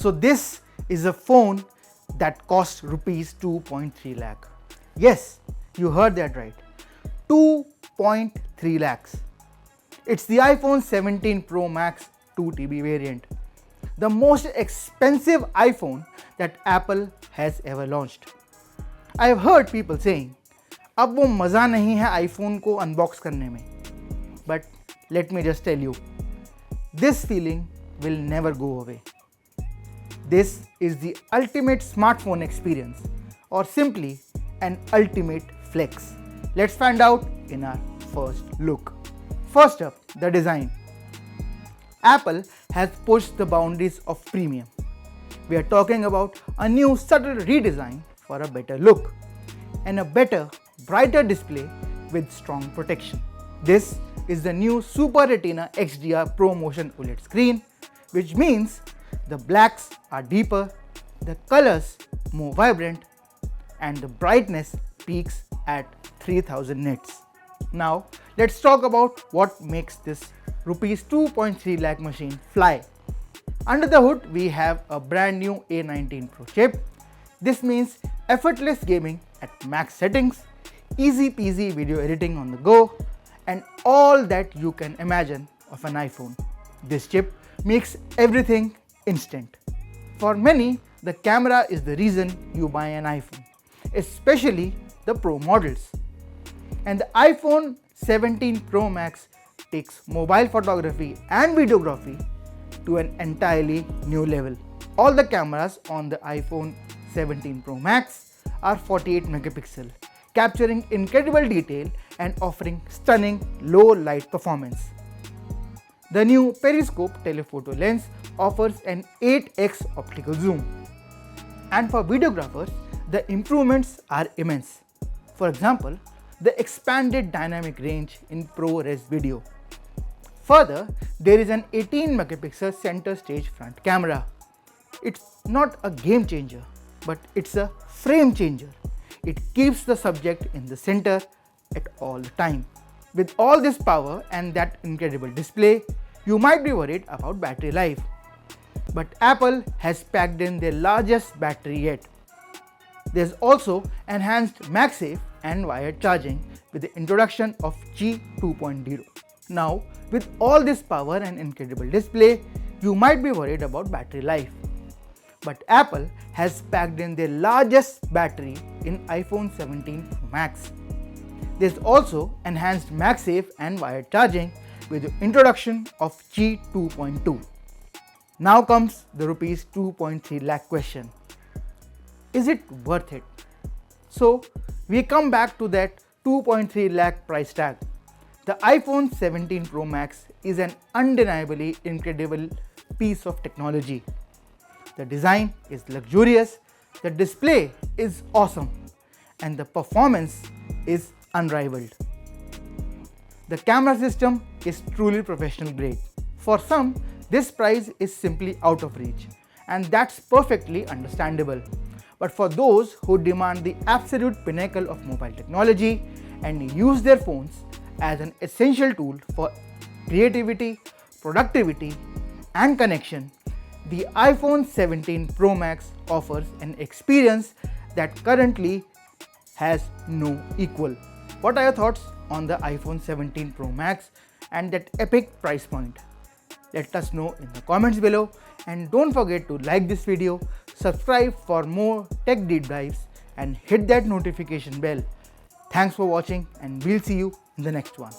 So this is a phone that costs rupees 2.3 lakh. Yes, you heard that right. 2.3 lakhs. It's the iPhone 17 Pro Max 2TB variant, the most expensive iPhone that Apple has ever launched. I have heard people saying, अब वो मज़ा नहीं है iPhone को unbox करने में. But let me just tell you, this feeling will never go away. This is the ultimate smartphone experience, or simply an ultimate flex. Let's find out in our first look. First up, the design. Apple has pushed the boundaries of premium. We are talking about a new subtle redesign for a better look and a better, brighter display with strong protection. This is the new Super Retina XDR Pro Motion OLED screen, which means the blacks are deeper, the colors more vibrant, and the brightness peaks at 3000 nits. Now let's talk about what makes this rupees 2.3 lakh machine fly. Under the hood we have a brand new A19 Pro chip. This means effortless gaming at max settings, easy peasy video editing on the go, and all that you can imagine of an iPhone. This chip makes everything instant. For many, the camera is the reason you buy an iPhone, especially the Pro models. And the iPhone 17 Pro Max takes mobile photography and videography to an entirely new level. All the cameras on the iPhone 17 Pro Max are 48 megapixel, capturing incredible detail and offering stunning low light performance. The new periscope telephoto lens offers an 8x optical zoom. And for videographers, the improvements are immense. For example, the expanded dynamic range in ProRes video. Further, there is an 18 megapixel center stage front camera. It's not a game changer, but it's a frame changer. It keeps the subject in the center at all time. With all this power and that incredible display, you might be worried about battery life. But Apple has packed in their largest battery yet. There's also enhanced MagSafe and wired charging with the introduction of Qi 2.0. Now, with all this power and incredible display, you might be worried about battery life. But Apple has packed in their largest battery in iPhone 17 Pro Max. There's also enhanced MagSafe and wired charging with the introduction of Qi 2.2. Now comes the rupees 2.3 lakh question. Is it worth it? So we come back to that 2.3 lakh price tag. The iPhone 17 Pro Max is an undeniably incredible piece of technology. The design is luxurious, the display is awesome, and the performance is unrivaled. The camera system is truly professional grade. For some, this price is simply out of reach, and that's perfectly understandable. But for those who demand the absolute pinnacle of mobile technology and use their phones as an essential tool for creativity, productivity, and connection, the iPhone 17 Pro Max offers an experience that currently has no equal. What are your thoughts on the iPhone 17 Pro Max and that epic price point? Let us know in the comments below, and don't forget to like this video, subscribe for more tech deep dives, and hit that notification bell. Thanks for watching, and we'll see you in the next one.